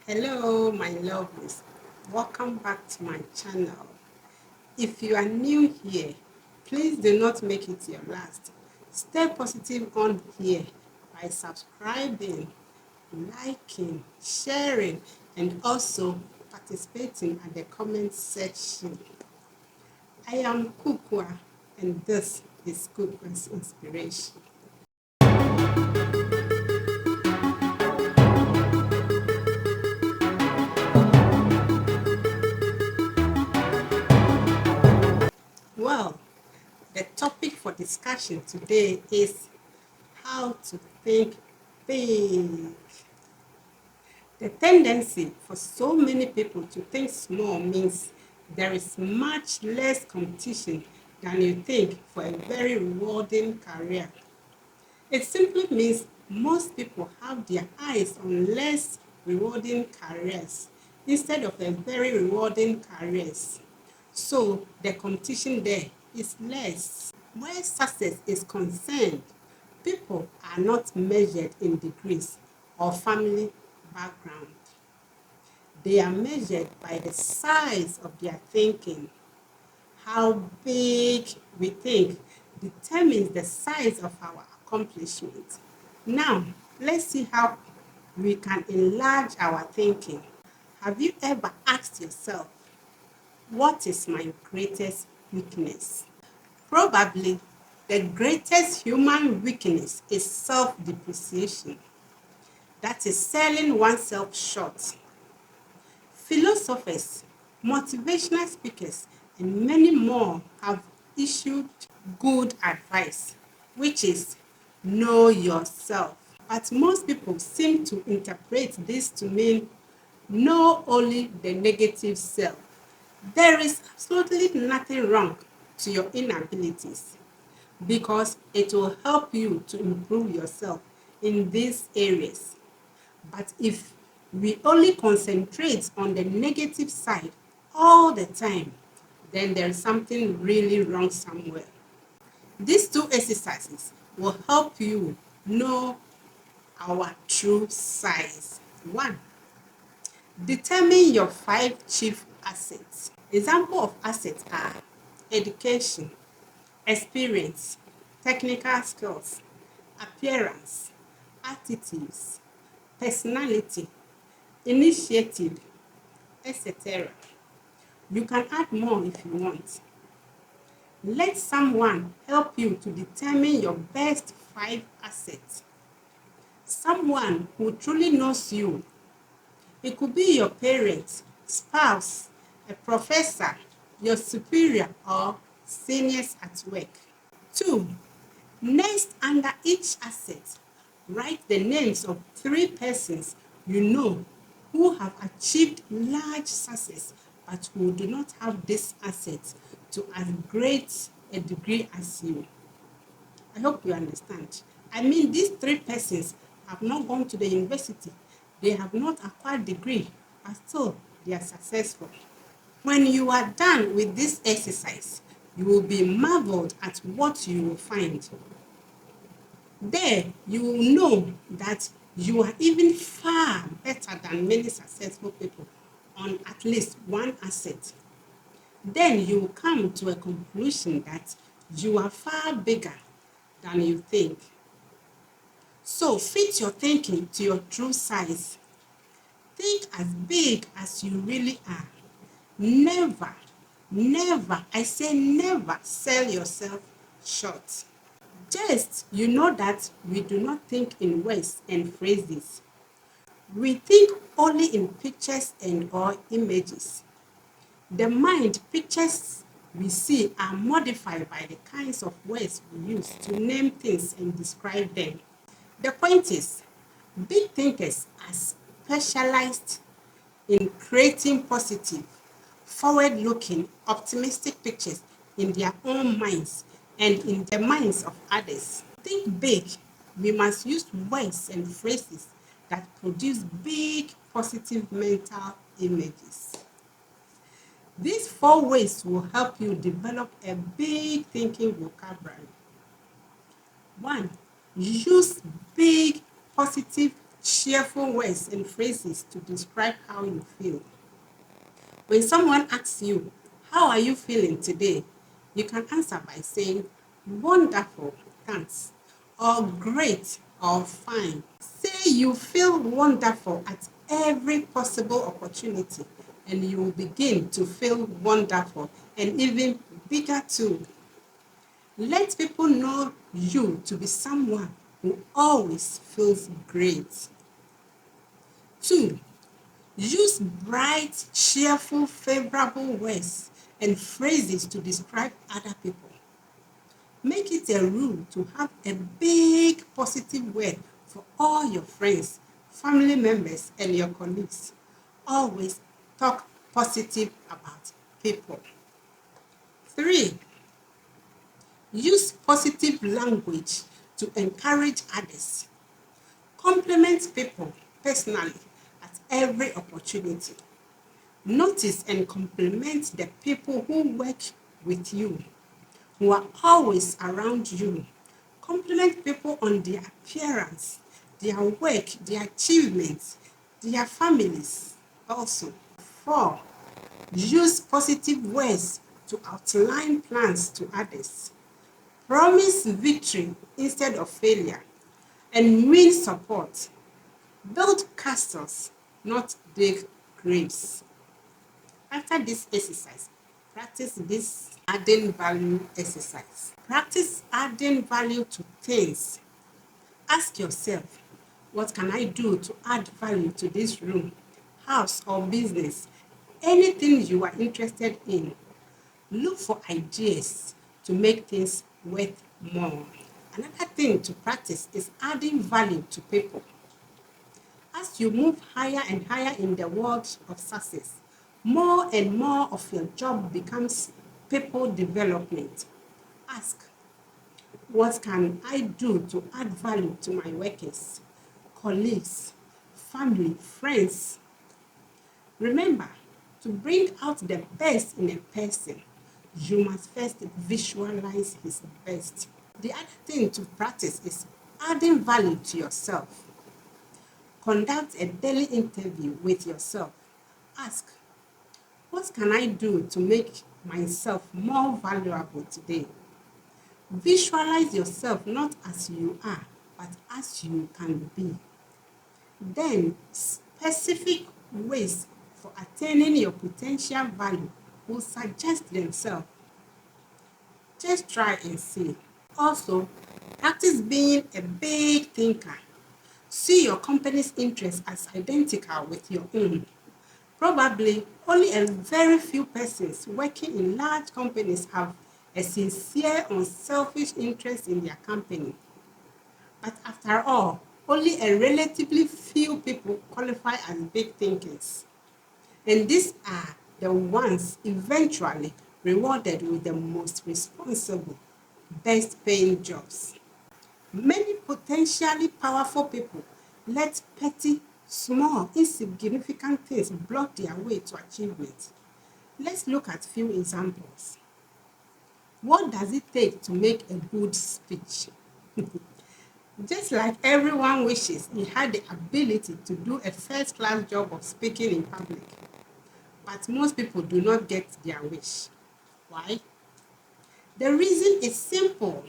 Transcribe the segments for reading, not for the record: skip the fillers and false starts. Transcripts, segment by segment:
Hello, my lovelies. Welcome back to my channel. If you are new here, please do not make it your last. Stay positive on here by subscribing, liking, sharing, and also participating at the comment section. I am Kukua, and this is Kukua's Inspiration. Well, the topic for discussion today is how to think big. The tendency for so many people to think small means there is much less competition than you think for a very rewarding career. It simply means most people have their eyes on less rewarding careers instead of a very rewarding careers. So the competition there is less. Where success is concerned, people are not measured in degrees or family background. They are measured by the size of their thinking. How big we think determines the size of our accomplishment. Now, let's see how we can enlarge our thinking. Have you ever asked yourself, what is my greatest weakness? Probably the greatest human weakness is self-depreciation. That is selling oneself short. Philosophers, motivational speakers, and many more have issued good advice, which is know yourself. But most people seem to interpret this to mean know only the negative self. There is absolutely nothing wrong to your inabilities because it will help you to improve yourself in these areas. But if we only concentrate on the negative side all the time, then there's something really wrong somewhere. These two exercises will help you know our true size. 1. Determine your 5 chief assets. Example of assets are education, experience, technical skills, appearance, attitudes, personality, initiative, etc. You can add more if you want. Let someone help you to determine your best 5 assets. Someone who truly knows you. It could be your parents, spouse, a professor, your superior, or seniors at work. 2. Next, under each asset, write the names of 3 persons you know who have achieved large success but who do not have this asset to as great a degree as you. I hope you understand. I mean, these 3 persons have not gone to the university. They have not acquired degree, but still they are successful. When you are done with this exercise, you will be marveled at what you will find. There, you will know that you are even far better than many successful people on at least one asset. Then you will come to a conclusion that you are far bigger than you think. So fit your thinking to your true size. Think as big as you really are. Never, never, I say never sell yourself short. Just, you know that we do not think in words and phrases. We think only in pictures and or images. The mind pictures we see are modified by the kinds of words we use to name things and describe them. The point is, big thinkers are specialized in creating positive, forward-looking, optimistic pictures in their own minds and in the minds of others. To think big, we must use words and phrases that produce big, positive mental images. These 4 ways will help you develop a big thinking vocabulary. 1. Use big, positive cheerful words and phrases to describe how you feel. When someone asks you, how are you feeling today? You can answer by saying, wonderful, thanks, or great, or fine. Say you feel wonderful at every possible opportunity, and you will begin to feel wonderful and even bigger too. Let people know you to be someone who always feels great. 2. Use bright, cheerful, favorable words and phrases to describe other people. Make it a rule to have a big positive word for all your friends, family members, and your colleagues. Always talk positive about people. 3. Use positive language to encourage others. Compliment people personally at every opportunity. Notice and compliment the people who work with you, who are always around you. Compliment people on their appearance, their work, their achievements, their families also. 4. Use positive words to outline plans to others. Promise victory instead of failure and win support. Build castles, not dig graves. After this exercise, practice this adding value exercise. Practice adding value to things. Ask yourself, what can I do to add value to this room, house, or business? Anything you are interested in. Look for ideas to make things worth more. Another thing to practice is adding value to people. As you move higher and higher in the world of success, more and more of your job becomes people development. Ask, what can I do to add value to my workers, colleagues, family, friends? Remember, to bring out the best in a person, you must first visualize his best. The other thing to practice is adding value to yourself. Conduct a daily interview with yourself. Ask, what can I do to make myself more valuable today? Visualize yourself not as you are, but as you can be. Then, specific ways for attaining your potential value will suggest themselves. Just try and see. Also, practice being a big thinker. See your company's interests as identical with your own. Probably only a very few persons working in large companies have a sincere, unselfish interest in their company. But after all, only a relatively few people qualify as big thinkers. And these are the ones eventually rewarded with the most responsible, best paying jobs. Many potentially powerful people let petty, small, insignificant things block their way to achievement. Let's look at few examples. What does it take to make a good speech? Just like everyone wishes he had the ability to do a first-class job of speaking in public, but most people do not get their wish. Why? The reason is simple.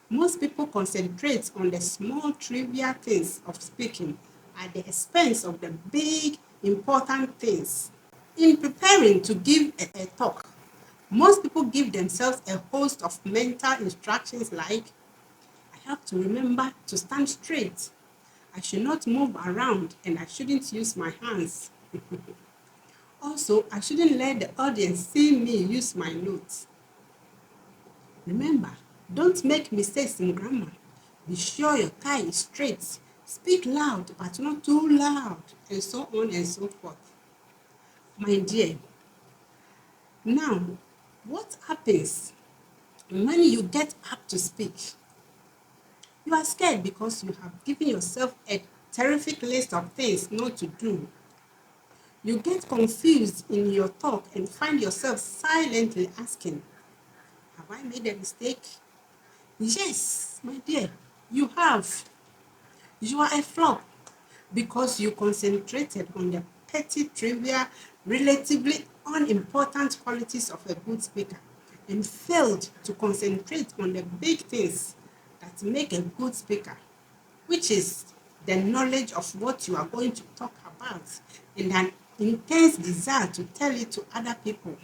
Most people concentrate on the small, trivial things of speaking at the expense of the big, important things. In preparing to give a talk, most people give themselves a host of mental instructions like, I have to remember to stand straight. I should not move around and I shouldn't use my hands. Also, I shouldn't let the audience see me use my notes. Remember, don't make mistakes in grammar. Be sure your tie is straight. Speak loud, but not too loud, and so on and so forth. My dear, now, what happens when you get up to speak? You are scared because you have given yourself a terrific list of things not to do. You get confused in your talk and find yourself silently asking, have I made a mistake? Yes, my dear, you have. You are a flop. because you concentrated on the petty, trivial, relatively unimportant qualities of a good speaker and failed to concentrate on the big things that make a good speaker, which is the knowledge of what you are going to talk about and an intense desire to tell it to other people.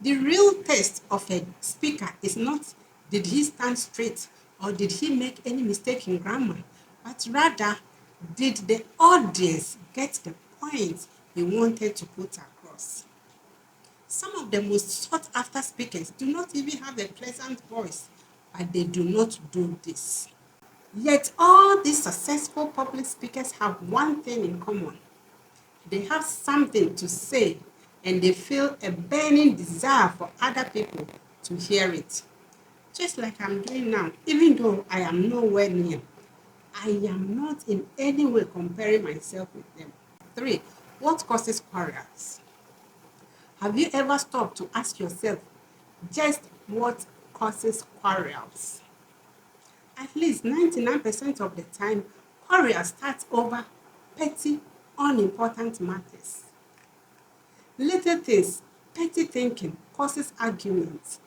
The real test of a speaker is not did he stand straight or did he make any mistake in grammar, but rather did the audience get the point he wanted to put across. Some of the most sought after speakers do not even have a pleasant voice, but they do not do this. Yet all these successful public speakers have one thing in common. They have something to say and they feel a burning desire for other people to hear it. Just like I'm doing now, even though I am nowhere near, I am not in any way comparing myself with them. 3. What causes quarrels? Have you ever stopped to ask yourself just what causes quarrels? At least 99% of the time, quarrels start over petty, unimportant matters. Little things, petty thinking causes arguments.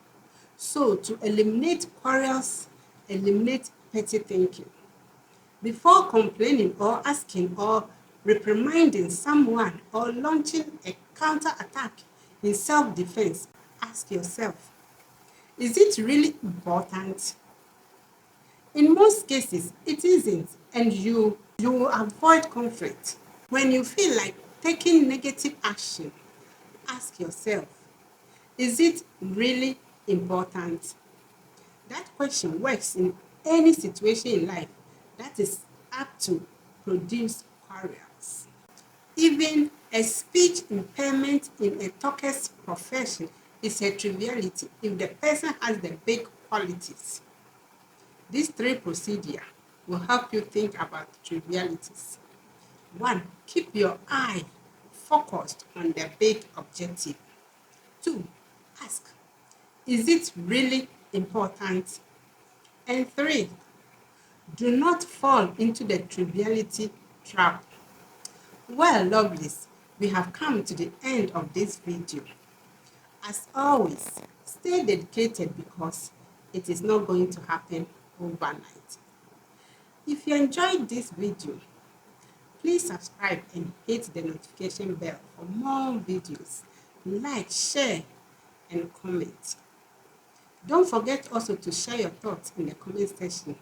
So to eliminate quarrels, eliminate petty thinking. Before complaining or asking or reprimanding someone or launching a counterattack in self-defense, ask yourself, is it really important? In most cases, it isn't, and you will avoid conflict. When you feel like taking negative action, ask yourself, is it really important? That question works in any situation in life that is apt to produce quarrels. Even a speech impairment in a talker's profession is a triviality if the person has the big qualities. These 3 procedures will help you think about trivialities. 1. Keep your eye focused on the big objective. 2. Ask, is it really important? And 3. Do not fall into the triviality trap. Well, lovelies, we have come to the end of this video. As always, stay dedicated because it is not going to happen overnight. If you enjoyed this video, please subscribe and hit the notification bell for more videos. Like, share, and comment. Don't forget also to share your thoughts in the comment section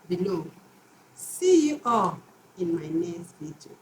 below. See you all in my next video.